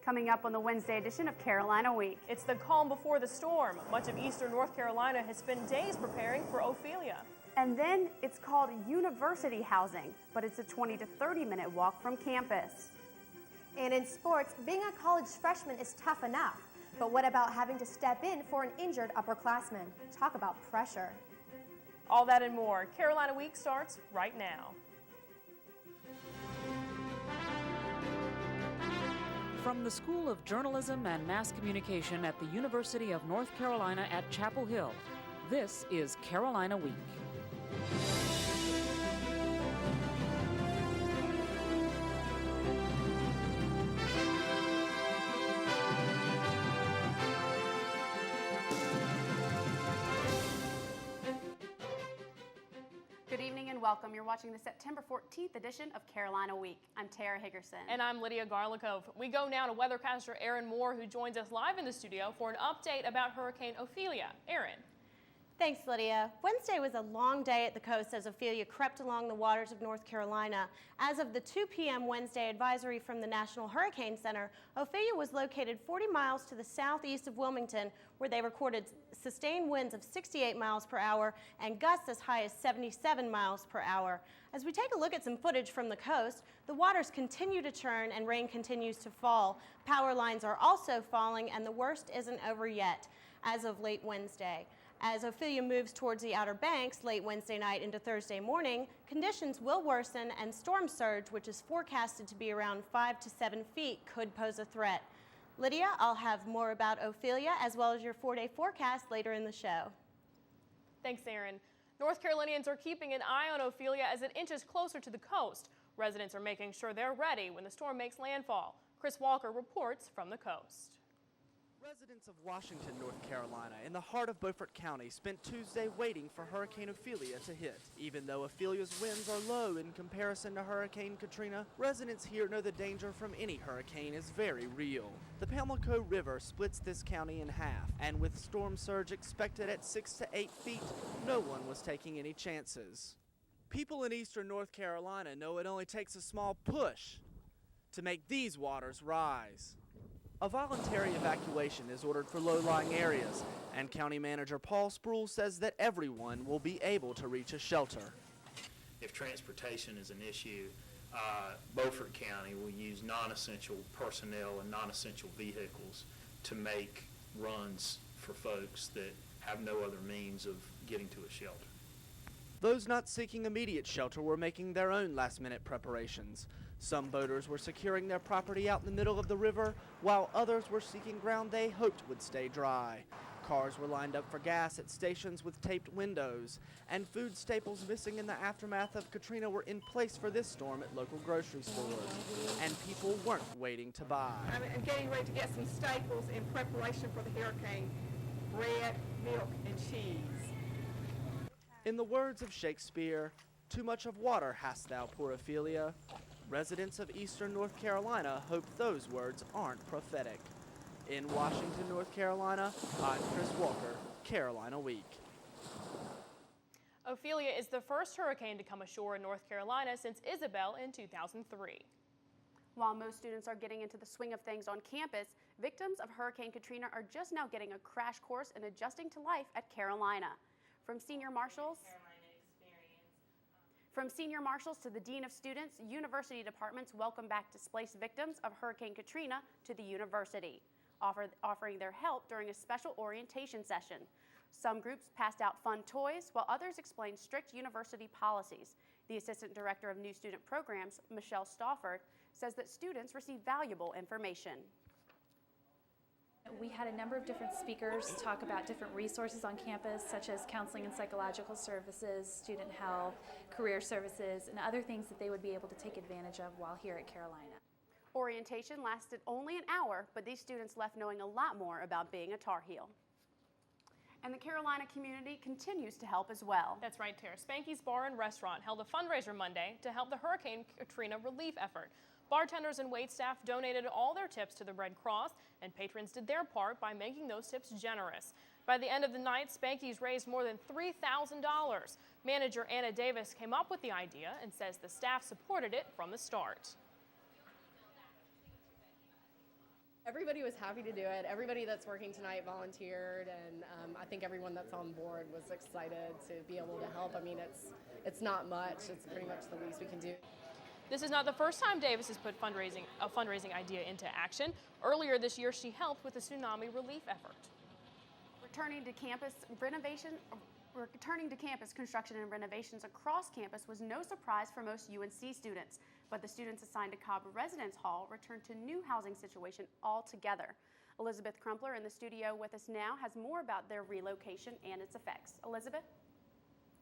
Coming up on the Wednesday edition of Carolina Week. It's the calm before the storm. Much of eastern North Carolina has spent days preparing for Ophelia. And then it's called university housing, but it's a 20 to 30-minute walk from campus. And in sports, being a college freshman is tough enough. But what about having to step in for an injured upperclassman? Talk about pressure. All that and more. Carolina Week starts right now. From the School of Journalism and Mass Communication at the University of North Carolina at Chapel Hill, this is Carolina Week. Good evening and welcome. You're watching the September 14th edition of Carolina Week. I'm Tara Higgerson. And I'm Lydia Garlikov. We go now to weathercaster Erin Moore, who joins us live in the studio for an update about Hurricane Ophelia. Erin. Thanks, Lydia. Wednesday was a long day at the coast as Ophelia crept along the waters of North Carolina. As of the 2 p.m. Wednesday advisory from the National Hurricane Center, Ophelia was located 40 miles to the southeast of Wilmington, where they recorded sustained winds of 68 miles per hour and gusts as high as 77 miles per hour. As we take a look at some footage from the coast, the waters continue to churn and rain continues to fall. Power lines are also falling, and the worst isn't over yet as of late Wednesday. As Ophelia moves towards the Outer Banks late Wednesday night into Thursday morning, conditions will worsen and storm surge, which is forecasted to be around 5 to 7 feet, could pose a threat. Lydia, I'll have more about Ophelia as well as your 4-day forecast later in the show. Thanks, Erin. North Carolinians are keeping an eye on Ophelia as it inches closer to the coast. Residents are making sure they're ready when the storm makes landfall. Chris Walker reports from the coast. Residents of Washington, North Carolina, in the heart of Beaufort County, spent Tuesday waiting for Hurricane Ophelia to hit. Even though Ophelia's winds are low in comparison to Hurricane Katrina, residents here know the danger from any hurricane is very real. The Pamlico River splits this county in half, and with storm surge expected at 6 to 8 feet, no one was taking any chances. People in eastern North Carolina know it only takes a small push to make these waters rise. A voluntary evacuation is ordered for low-lying areas, and County Manager Paul Spruill says that everyone will be able to reach a shelter. If transportation is an issue, Beaufort County will use non-essential personnel and non-essential vehicles to make runs for folks that have no other means of getting to a shelter. Those not seeking immediate shelter were making their own last-minute preparations. Some boaters were securing their property out in the middle of the river, while others were seeking ground they hoped would stay dry. Cars were lined up for gas at stations with taped windows, and food staples missing in the aftermath of Katrina were in place for this storm at local grocery stores, and people weren't waiting to buy. I'm getting ready to get some staples in preparation for the hurricane: bread, milk, and cheese. In the words of Shakespeare, "Too much of water hast thou, poor Ophelia." Residents of eastern North Carolina hope those words aren't prophetic. In Washington, North Carolina, I'm Chris Walker, Carolina Week. Ophelia is the first hurricane to come ashore in North Carolina since Isabel in 2003. While most students are getting into the swing of things on campus, victims of Hurricane Katrina are just now getting a crash course in adjusting to life at Carolina. From senior marshals to the dean of students, university departments welcome back displaced victims of Hurricane Katrina to the university, offering their help during a special orientation session. Some groups passed out fun toys, while others explained strict university policies. The assistant director of new student programs, Michelle Stauffer, says that students receive valuable information. We had a number of different speakers talk about different resources on campus, such as counseling and psychological services, student health, career services, and other things that they would be able to take advantage of while here at Carolina. Orientation lasted only an hour, but these students left knowing a lot more about being a Tar Heel. And the Carolina community continues to help as well. That's right, Tara. Spanky's Bar and Restaurant held a fundraiser Monday to help the Hurricane Katrina relief effort. Bartenders and waitstaff donated all their tips to the Red Cross, and patrons did their part by making those tips generous. By the end of the night, Spanky's raised more than $3,000. Manager Anna Davis came up with the idea and says the staff supported it from the start. Everybody was happy to do it. Everybody that's working tonight volunteered, and I think everyone that's on board was excited to be able to help. I mean, it's not much. It's pretty much the least we can do. This is not the first time Davis has put a fundraising idea into action. Earlier this year, she helped with the tsunami relief effort. Returning to campus, construction and renovations across campus was no surprise for most UNC students, but the students assigned to Cobb Residence Hall returned to new housing situation altogether. Elizabeth Crumpler in the studio with us now has more about their relocation and its effects. Elizabeth?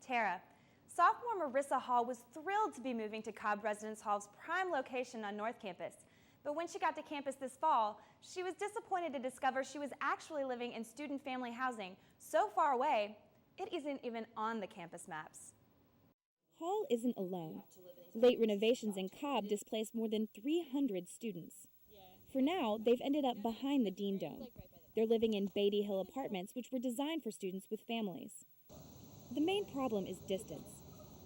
Tara, sophomore Marissa Hall was thrilled to be moving to Cobb Residence Hall's prime location on North Campus. But when she got to campus this fall, she was disappointed to discover she was actually living in student family housing so far away, it isn't even on the campus maps. Hall isn't alone. Late renovations in Cobb displaced more than 300 students. For now, they've ended up behind the Dean Dome. They're living in Beatty Hill apartments, which were designed for students with families. The main problem is distance.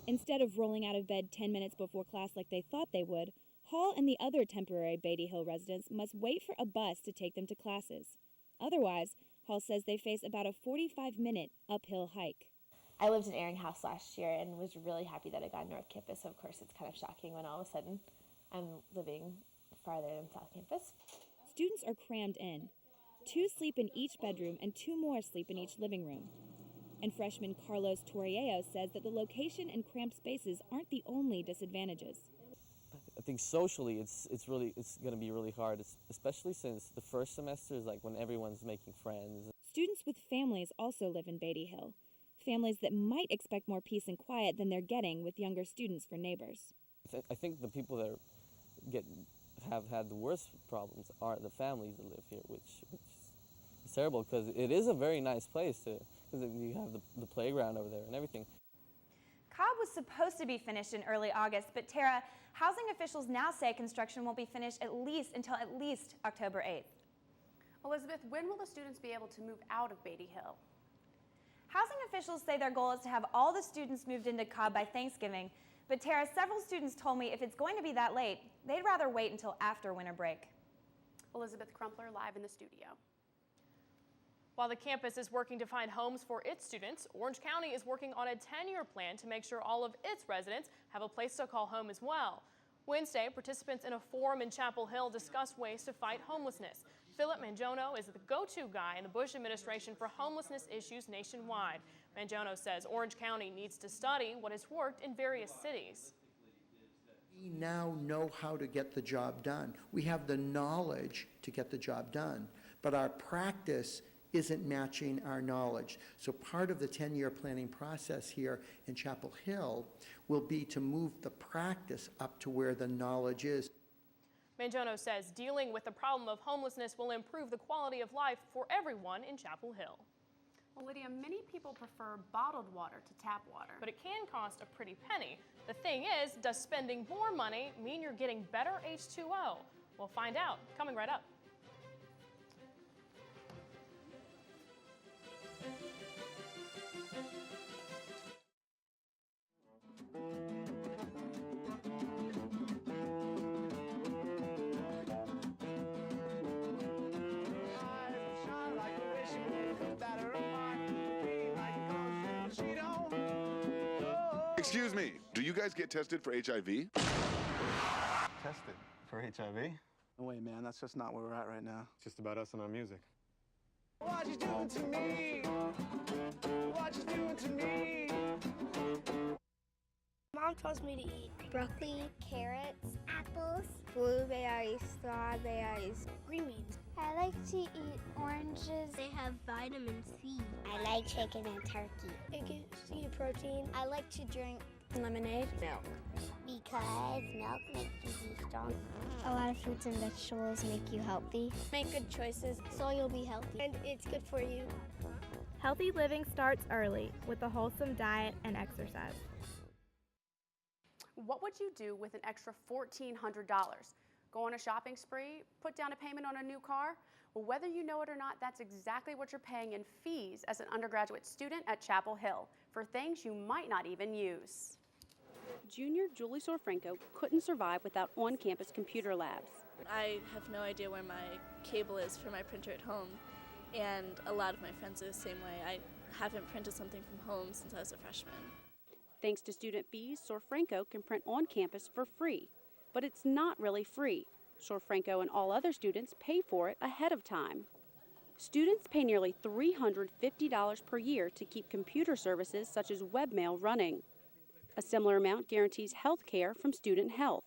Instead of rolling out of bed 10 minutes before class like they thought they would, Hall and the other temporary Beatty Hill residents must wait for a bus to take them to classes. Otherwise, Hall says they face about a 45-minute uphill hike. I lived in Ehringhaus last year and was really happy that I got North Campus. So of course, it's kind of shocking when all of a sudden I'm living farther than South Campus. Students are crammed in. 2 sleep in each bedroom and 2 more sleep in each living room. And freshman Carlos Torriello says that the location and cramped spaces aren't the only disadvantages. I think socially it's going to be really hard, especially since the first semester is like when everyone's making friends. Students with families also live in Beatty Hill. Families that might expect more peace and quiet than they're getting with younger students for neighbors. I think the people that have had the worst problems are the families that live here, which is terrible because it is a very nice place because you have the playground over there and everything. Cobb was supposed to be finished in early August, but Tara, housing officials now say construction won't be finished until at least October 8th. Elizabeth, when will the students be able to move out of Beatty Hill? Housing officials say their goal is to have all the students moved into Cobb by Thanksgiving, but Tara, several students told me if it's going to be that late, they'd rather wait until after winter break. Elizabeth Crumpler live in the studio. While the campus is working to find homes for its students, Orange County is working on a 10-year plan to make sure all of its residents have a place to call home as well. Wednesday, participants in a forum in Chapel Hill discussed ways to fight homelessness. Philip Manjono is the go-to guy in the Bush administration for homelessness issues nationwide. Manjono says Orange County needs to study what has worked in various cities. We now know how to get the job done. We have the knowledge to get the job done, but our practice isn't matching our knowledge. So part of the 10-year planning process here in Chapel Hill will be to move the practice up to where the knowledge is. Manjono says dealing with the problem of homelessness will improve the quality of life for everyone in Chapel Hill. Well, Lydia, many people prefer bottled water to tap water. But it can cost a pretty penny. The thing is, does spending more money mean you're getting better H2O? We'll find out, coming right up. Excuse me, do you guys get tested for HIV? Tested for HIV? No way, man, that's just not where we're at right now. It's just about us and our music. What you doing to me? What you doing to me? Mom tells me to eat broccoli, carrots, apples, blueberries, strawberries, green beans. I like to eat oranges. They have vitamin C. I like chicken and turkey. It gives you protein. I like to drink lemonade. Milk. Because milk makes you be strong. A lot of fruits and vegetables make you healthy. Make good choices so you'll be healthy. and it's good for you. Healthy living starts early with a wholesome diet and exercise. What would you do with an extra $1,400? Go on a shopping spree? Put down a payment on a new car? Well, whether you know it or not, that's exactly what you're paying in fees as an undergraduate student at Chapel Hill for things you might not even use. Junior Julie Sorfranco couldn't survive without on-campus computer labs. I have no idea where my cable is for my printer at home, and a lot of my friends are the same way. I haven't printed something from home since I was a freshman. Thanks to student fees, Sorfranco can print on campus for free. But it's not really free. Sorfranco and all other students pay for it ahead of time. Students pay nearly $350 per year to keep computer services such as webmail running. A similar amount guarantees health care from Student Health.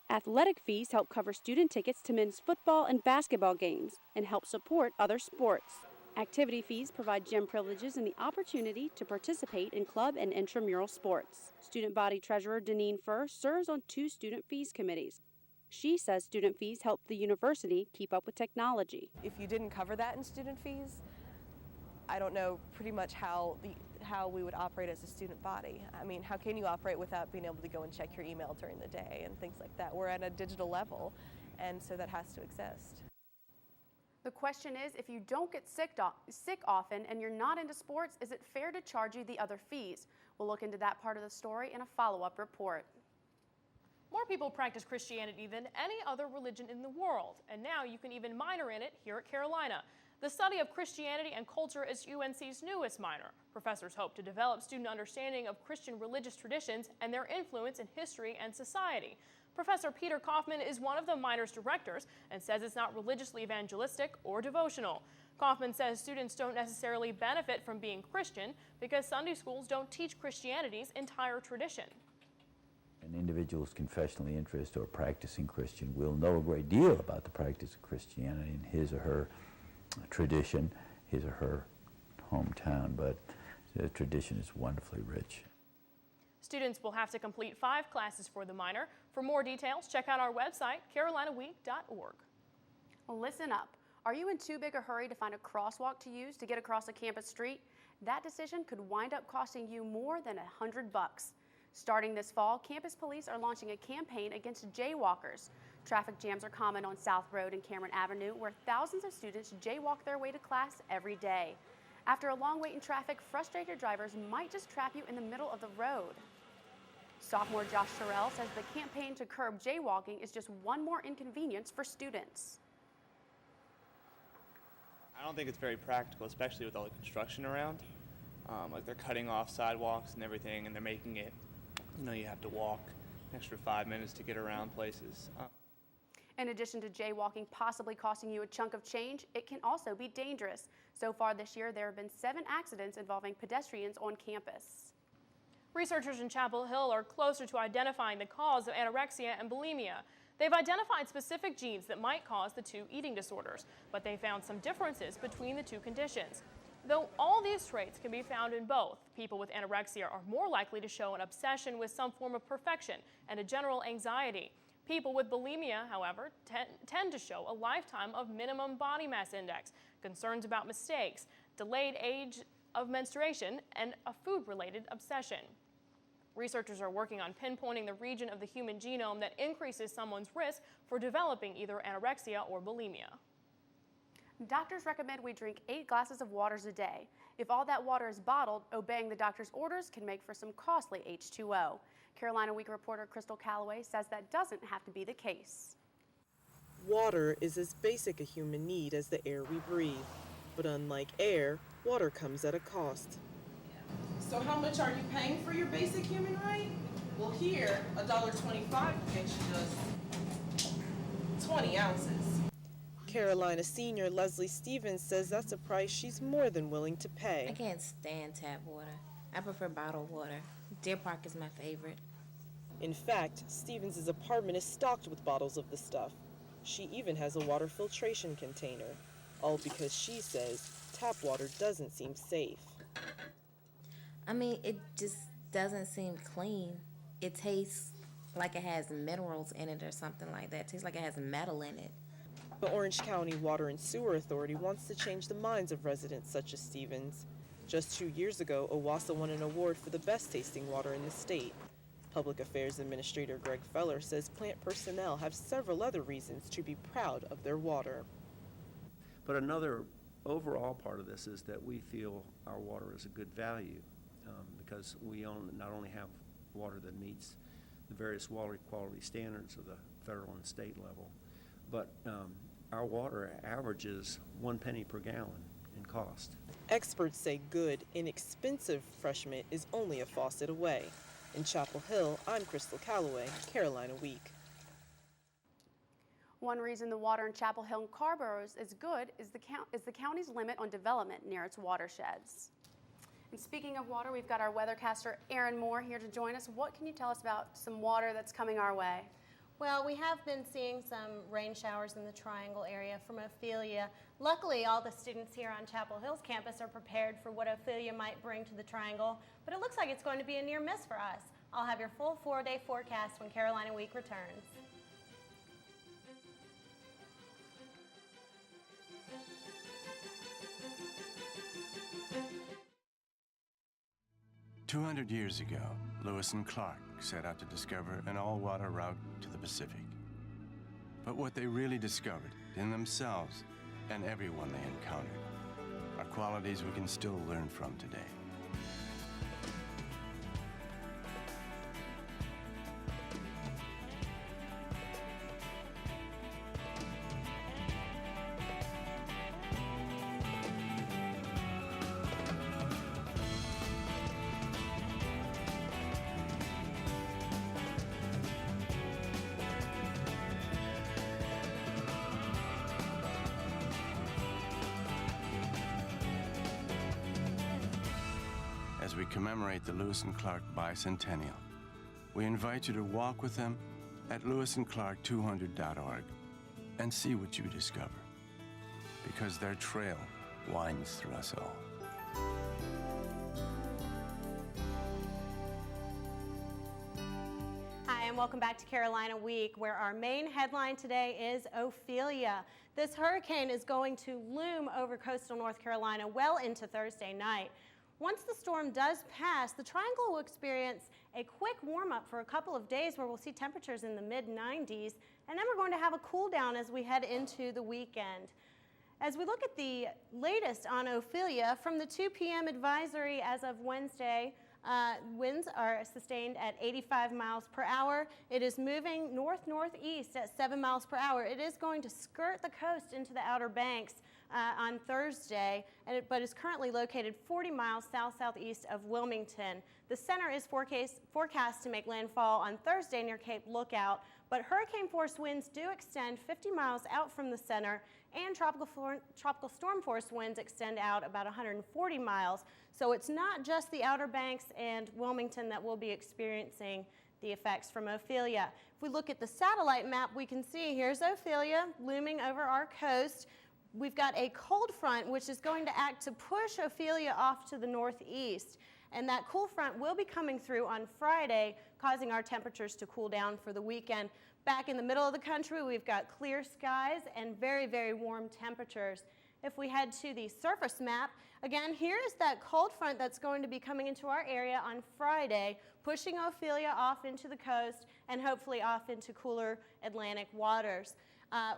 Athletic fees help cover student tickets to men's football and basketball games and help support other sports. Activity fees provide gym privileges and the opportunity to participate in club and intramural sports. Student body treasurer Deneen Furr serves on 2 student fees committees. She says student fees help the university keep up with technology. If you didn't cover that in student fees, I don't know pretty much how we would operate as a student body. I mean, how can you operate without being able to go and check your email during the day and things like that? We're at a digital level, and so that has to exist. The question is, if you don't get sick often and you're not into sports, is it fair to charge you the other fees? We'll look into that part of the story in a follow-up report. More people practice Christianity than any other religion in the world, and now you can even minor in it here at Carolina. The study of Christianity and culture is UNC's newest minor. Professors hope to develop student understanding of Christian religious traditions and their influence in history and society. Professor Peter Kaufman is one of the minor's directors and says it's not religiously evangelistic or devotional. Kaufman says students don't necessarily benefit from being Christian because Sunday schools don't teach Christianity's entire tradition. An individual's confessionally interested or practicing Christian will know a great deal about the practice of Christianity in his or her tradition, his or her hometown, but the tradition is wonderfully rich. Students will have to complete 5 classes for the minor. For more details, check out our website, carolinaweek.org. Listen up. Are you in too big a hurry to find a crosswalk to use to get across a campus street? That decision could wind up costing you more than $100. Starting this fall, campus police are launching a campaign against jaywalkers. Traffic jams are common on South Road and Cameron Avenue, where thousands of students jaywalk their way to class every day. After a long wait in traffic, frustrated drivers might just trap you in the middle of the road. Sophomore Josh Terrell says the campaign to curb jaywalking is just one more inconvenience for students. I don't think it's very practical, especially with all the construction around. Like they're cutting off sidewalks and everything, and they're making it, you have to walk an extra 5 minutes to get around places. In addition to jaywalking possibly costing you a chunk of change, it can also be dangerous. So far this year, there have been 7 accidents involving pedestrians on campus. Researchers in Chapel Hill are closer to identifying the cause of anorexia and bulimia. They've identified specific genes that might cause the 2 eating disorders, but they found some differences between the 2 conditions. Though all these traits can be found in both, people with anorexia are more likely to show an obsession with some form of perfection and a general anxiety. People with bulimia, however, tend to show a lifetime of minimum body mass index, concerns about mistakes, delayed age of menstruation, and a food-related obsession. Researchers are working on pinpointing the region of the human genome that increases someone's risk for developing either anorexia or bulimia. Doctors recommend we drink 8 glasses of water a day. If all that water is bottled, obeying the doctor's orders can make for some costly H2O. Carolina Week reporter Crystal Calloway says that doesn't have to be the case. Water is as basic a human need as the air we breathe. But unlike air, water comes at a cost. So how much are you paying for your basic human right? Well, here, $1.25 gets you just 20 ounces. Carolina senior Leslie Stevens says that's a price she's more than willing to pay. I can't stand tap water. I prefer bottled water. Deer Park is my favorite. In fact, Stevens' apartment is stocked with bottles of the stuff. She even has a water filtration container, all because she says tap water doesn't seem safe. I mean, it just doesn't seem clean. It tastes like it has minerals in it or something like that. It tastes like it has metal in it. The Orange County Water and Sewer Authority wants to change the minds of residents such as Stevens. Just 2 years ago, OWASA won an award for the best tasting water in the state. Public Affairs Administrator Greg Feller says plant personnel have several other reasons to be proud of their water. But another overall part of this is that we feel our water is a good value because we not only have water that meets the various water quality standards of the federal and state level, but our water averages 1 penny per gallon in cost. Experts say good, inexpensive fresh mint is only a faucet away. In Chapel Hill, I'm Crystal Calloway, Carolina Week. One reason the water in Chapel Hill and Carrboro is good is the county's limit on development near its watersheds. And speaking of water, we've got our weathercaster Erin Moore here to join us. What can you tell us about some water that's coming our way? Well, we have been seeing some rain showers in the Triangle area from Ophelia. Luckily, all the students here on Chapel Hill's campus are prepared for what Ophelia might bring to the Triangle, but it looks like it's going to be a near miss for us. I'll have your full 4-day forecast when Carolina Week returns. "200 years ago, Lewis and Clark set out to discover an all-water route to the Pacific. But what they really discovered in themselves and everyone they encountered are qualities we can still learn from today. As we commemorate the Lewis and Clark Bicentennial, we invite you to walk with them at lewisandclark200.org and see what you discover, because their trail winds through us all. Hi, and welcome back to Carolina Week, where our main headline today is Ophelia. This hurricane is going to loom over coastal North Carolina well into Thursday night. Once the storm does pass, the Triangle will experience a quick warm-up for a couple of days where we'll see temperatures in the mid-90s, and then we're going to have a cool down as we head into the weekend. As we look at the latest on Ophelia, from the 2 p.m. advisory as of Wednesday, winds are sustained at 85 miles per hour. It is moving north-northeast at 7 miles per hour. It is going to skirt the coast into the Outer Banks on Thursday, but is currently located 40 miles south-southeast of Wilmington. The center is forecast to make landfall on Thursday near Cape Lookout, but hurricane-force winds do extend 50 miles out from the center, and tropical storm-force winds extend out about 140 miles. So it's not just the Outer Banks and Wilmington that will be experiencing the effects from Ophelia. If we look at the satellite map, we can see here's Ophelia looming over our coast. We've got a cold front which is going to act to push Ophelia off to the northeast. And that cool front will be coming through on Friday, causing our temperatures to cool down for the weekend. Back in the middle of the country, we've got clear skies and very, very warm temperatures. If we head to the surface map, again, here is that cold front that's going to be coming into our area on Friday, pushing Ophelia off into the coast and hopefully off into cooler Atlantic waters.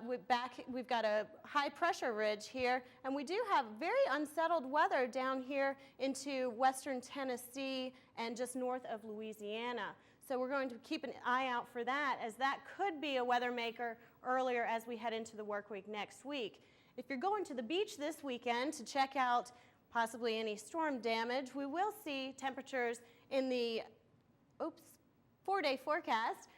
We've got a high pressure ridge here, and we do have very unsettled weather down here into western Tennessee and just north of Louisiana. So we're going to keep an eye out for that, as that could be a weather maker earlier as we head into the work week next week. If you're going to the beach this weekend to check out possibly any storm damage, we will see temperatures in the 4-day forecast.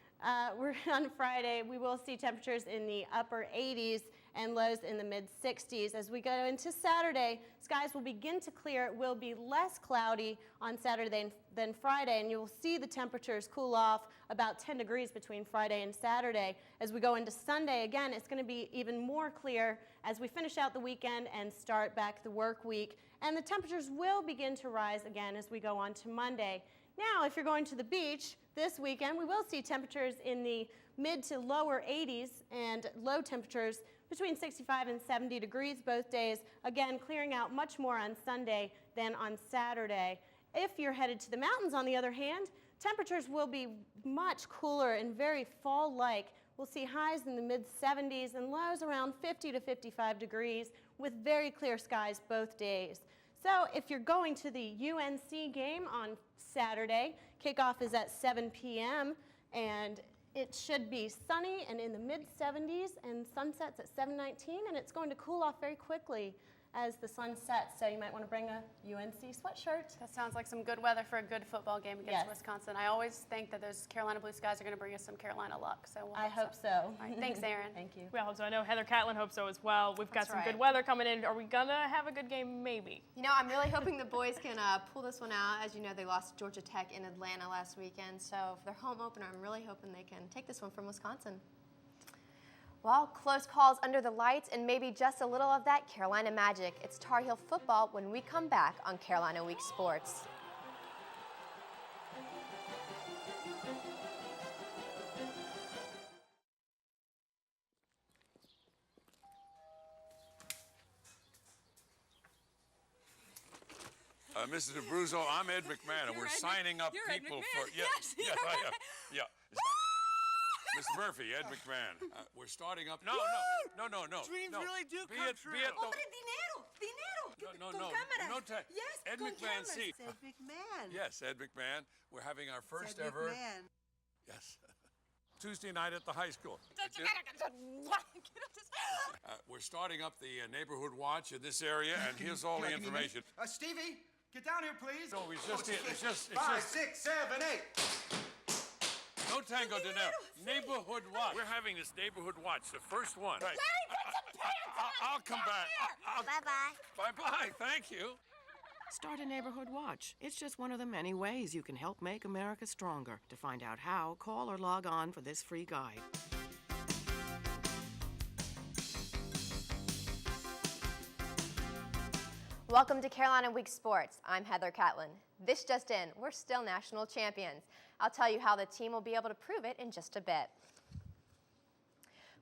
We're on Friday, we will see temperatures in the upper 80s and lows in the mid-60s. As we go into Saturday, skies will begin to clear. It will be less cloudy on Saturday than Friday, and you will see the temperatures cool off about 10 degrees between Friday and Saturday. As we go into Sunday, again, it's going to be even more clear as we finish out the weekend and start back the work week. And the temperatures will begin to rise again as we go on to Monday. Now, if you're going to the beach this weekend, we will see temperatures in the mid to lower 80s and low temperatures between 65 and 70 degrees both days, again clearing out much more on Sunday than on Saturday. If you're headed to the mountains, on the other hand, temperatures will be much cooler and very fall-like. We'll see highs in the mid-70s and lows around 50 to 55 degrees with very clear skies both days. So if you're going to the UNC game on Saturday, kickoff is at 7 p.m. and It should be sunny and in the mid-70s, and sunsets at 7:19, and it's going to cool off very quickly as the sun sets, so you might want to bring a UNC sweatshirt. That sounds like some good weather for a good football game against Yes. Wisconsin. I always think that those Carolina Blue Skies are going to bring us some Carolina luck. So I hope so. All right, thanks, Aaron. Thank you. We all hope so. I know Heather Catlin hopes so as well. We've got That's some right. good weather coming in. Are we going to have a good game? Maybe. You know, I'm really hoping the boys can pull this one out. As you know, they lost to Georgia Tech in Atlanta last weekend. So for their home opener, I'm really hoping they can take this one from Wisconsin. Well, close calls under the lights and maybe just a little of that Carolina magic. It's Tar Heel football when we come back on Carolina Week Sports. Mrs. Abruzzo, I'm Ed McMahon, and we're signing up people for. Yes, I am. Yeah. Mr. Murphy, Ed McMahon. We're starting up. No. Dreams really do be come it, true. Be it Hombre, no, Yes, Ed con McMahon, cámaras. see. Ed McMahon. Yes, Ed McMahon. We're having our first Ed ever. McMahon. Yes. Tuesday night at the high school. We're starting up the neighborhood watch in this area, and here's all the information. Stevie, get down here, please. No, it's just 5, 6, 7, 8. No tango de now. Neighborhood watch. We're having this neighborhood watch, the first one. Right. I'll come back. Bye-bye. Bye-bye. Thank you. Start a neighborhood watch. It's just one of the many ways you can help make America stronger. To find out how, call or log on for this free guide. Welcome to Carolina Week Sports. I'm Heather Catlin. This just in, we're still national champions. I'll tell you how the team will be able to prove it in just a bit.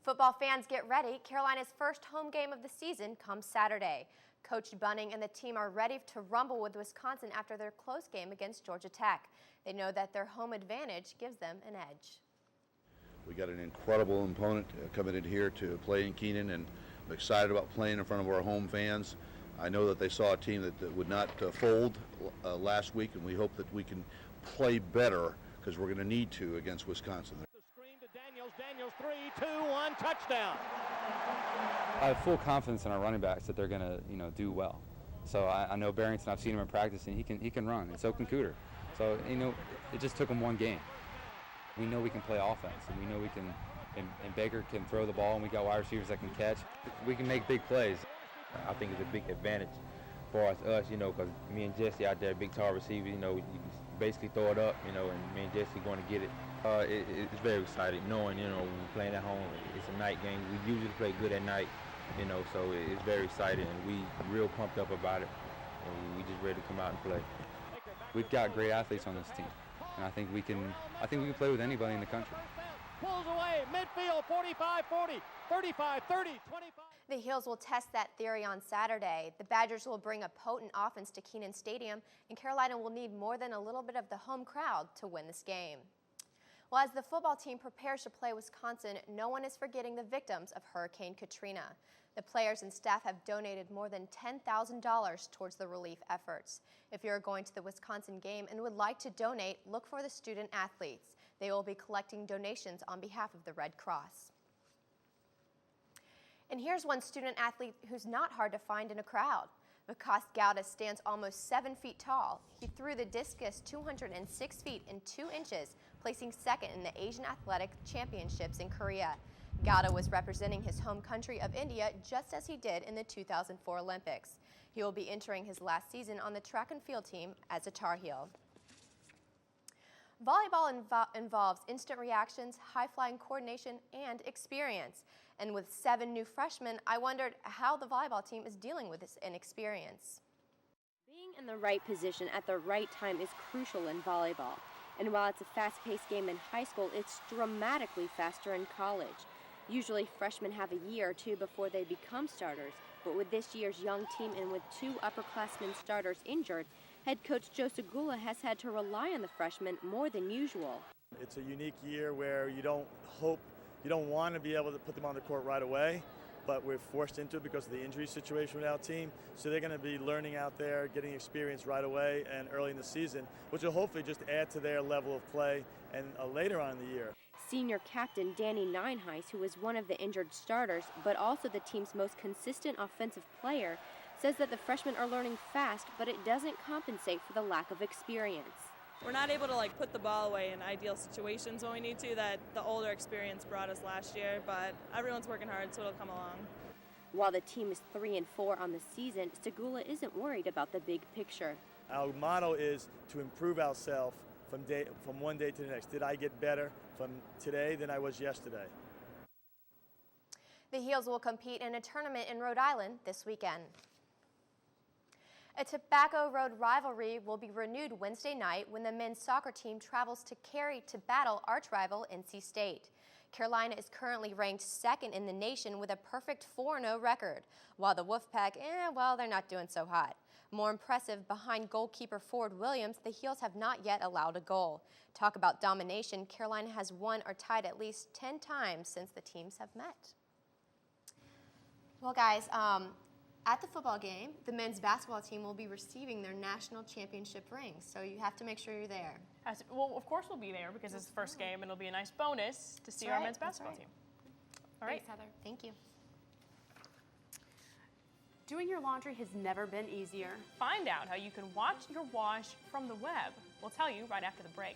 Football fans, get ready. Carolina's first home game of the season comes Saturday. Coach Bunning and the team are ready to rumble with Wisconsin after their close game against Georgia Tech. They know that their home advantage gives them an edge. We got an incredible opponent coming in here to play in Keenan, and I'm excited about playing in front of our home fans. I know that they saw a team that would not fold last week, and we hope that we can play better because we're going to need to against Wisconsin. The screen to Daniels, 3, 2, 1, touchdown. I have full confidence in our running backs that they're going to, do well. So I know Barrington. I've seen him in practice, and he can run, and so can Cooter. So it just took him one game. We know we can play offense, and we know we can. And Baker can throw the ball, and we got wide receivers that can catch. We can make big plays. I think it's a big advantage for us, because me and Jesse out there, big tall receivers, you can basically throw it up, and me and Jesse going to get it. It's very exciting knowing, when we're playing at home, it's a night game. We usually play good at night, so it's very exciting, and we real pumped up about it, and we just ready to come out and play. We've got great athletes on this team, and I think we can play with anybody in the country. Pulls away, midfield, 45-40, 35-30, 25. The Heels will test that theory on Saturday. The Badgers will bring a potent offense to Kenan Stadium, and Carolina will need more than a little bit of the home crowd to win this game. Well, as the football team prepares to play Wisconsin, no one is forgetting the victims of Hurricane Katrina. The players and staff have donated more than $10,000 towards the relief efforts. If you're going to the Wisconsin game and would like to donate, look for the student athletes. They will be collecting donations on behalf of the Red Cross. And here's one student athlete who's not hard to find in a crowd. Vikas Gowda stands almost 7 feet tall. He threw the discus 206 feet and 2 inches, placing second in the Asian Athletic Championships in Korea. Gowda was representing his home country of India just as he did in the 2004 Olympics. He will be entering his last season on the track and field team as a Tar Heel. Volleyball involves instant reactions, high-flying coordination, and experience. And with 7 new freshmen, I wondered how the volleyball team is dealing with this inexperience. Being in the right position at the right time is crucial in volleyball. And while it's a fast-paced game in high school, it's dramatically faster in college. Usually freshmen have a year or two before they become starters, but with this year's young team and with 2 upperclassmen starters injured, head coach Joe Segula has had to rely on the freshmen more than usual. It's a unique year where you don't want to be able to put them on the court right away, but we're forced into it because of the injury situation with our team. So they're going to be learning out there, getting experience right away and early in the season, which will hopefully just add to their level of play and later on in the year. Senior captain Danny Nineheis, who was one of the injured starters, but also the team's most consistent offensive player, says that the freshmen are learning fast, but it doesn't compensate for the lack of experience. We're not able to put the ball away in ideal situations when we need to that the older experience brought us last year, but everyone's working hard, so it'll come along. While the team is 3-4 on the season, Segula isn't worried about the big picture. Our motto is to improve ourselves from one day to the next. Did I get better from today than I was yesterday? The Heels will compete in a tournament in Rhode Island this weekend. A Tobacco Road rivalry will be renewed Wednesday night when the men's soccer team travels to Cary to battle arch-rival NC State. Carolina is currently ranked second in the nation with a perfect 4-0 record, while the Wolfpack, well, they're not doing so hot. More impressive, behind goalkeeper Ford Williams, the Heels have not yet allowed a goal. Talk about domination, Carolina has won or tied at least 10 times since the teams have met. Well, guys, at the football game, the men's basketball team will be receiving their national championship rings, so you have to make sure you're there. Well, of course we'll be there because it's the first game, and it'll be a nice bonus to see our men's basketball team. All right. Thanks, Heather. Thank you. Doing your laundry has never been easier. Find out how you can watch your wash from the web. We'll tell you right after the break.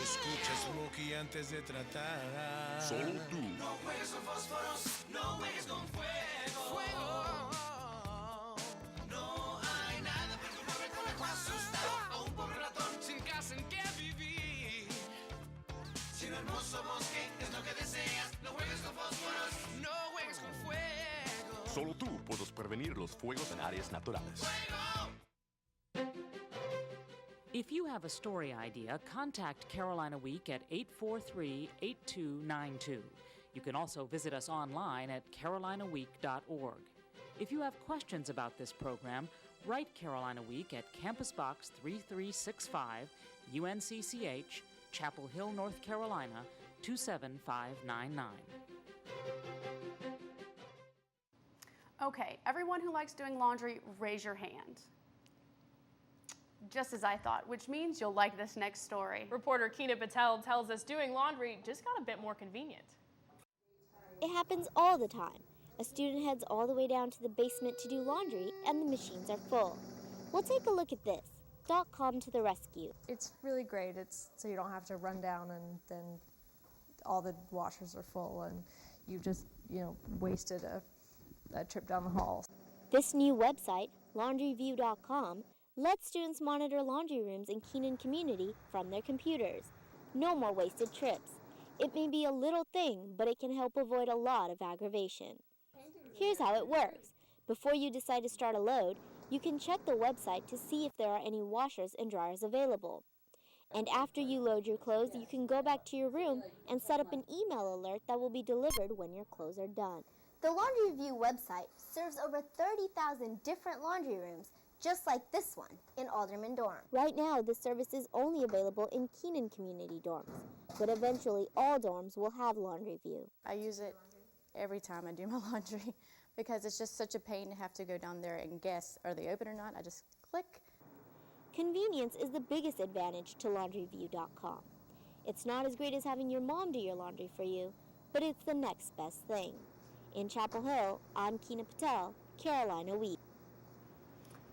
Escucha Smokey antes de tratar. Solo tú. No juegues con fósforos, no juegues con fuego. No hay nada perdonable con el cual asustar a un pobre ratón sin casa en que vivir. Si un hermoso bosque es lo que deseas, no juegues con fósforos, no juegues con fuego. Solo tú puedes prevenir los fuegos en áreas naturales. If you have a story idea, contact Carolina Week at 843-8292. You can also visit us online at carolinaweek.org. If you have questions about this program, write Carolina Week at Campus Box 3365, UNCCH, Chapel Hill, North Carolina, 27599. Okay, everyone who likes doing laundry, raise your hand. Just as I thought, which means you'll like this next story. Reporter Keena Patel tells us doing laundry just got a bit more convenient. It happens all the time. A student heads all the way down to the basement to do laundry, and the machines are full. We'll take a look at this. .com to the rescue. It's really great. It's so you don't have to run down and then all the washers are full and you just, wasted a trip down the hall. This new website, laundryview.com, lets students monitor laundry rooms in Keenan Community from their computers. No more wasted trips. It may be a little thing, but it can help avoid a lot of aggravation. Here's how it works. Before you decide to start a load, you can check the website to see if there are any washers and dryers available. And after you load your clothes, you can go back to your room and set up an email alert that will be delivered when your clothes are done. The Laundry Review website serves over 30,000 different laundry rooms, just like this one in Alderman Dorm. Right now, the service is only available in Keenan Community dorms, but eventually all dorms will have Laundry View. I use it every time I do my laundry because it's just such a pain to have to go down there and guess, are they open or not? I just click. Convenience is the biggest advantage to laundryview.com. It's not as great as having your mom do your laundry for you, but it's the next best thing. In Chapel Hill, I'm Keena Patel, Carolina Week.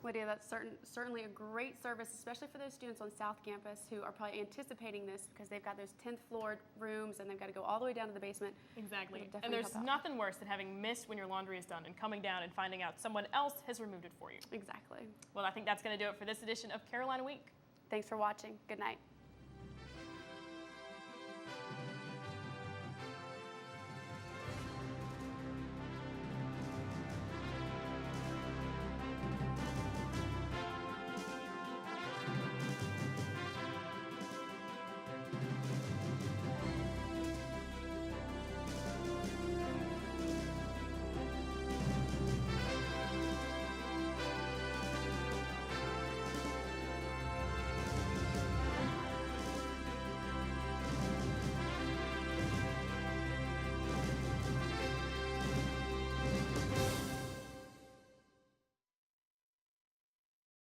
Lydia, that's certainly a great service, especially for those students on South Campus who are probably anticipating this because they've got those 10th floor rooms and they've got to go all the way down to the basement. Exactly. And there's nothing worse than having missed when your laundry is done and coming down and finding out someone else has removed it for you. Exactly. Well, I think that's going to do it for this edition of Carolina Week. Thanks for watching. Good night.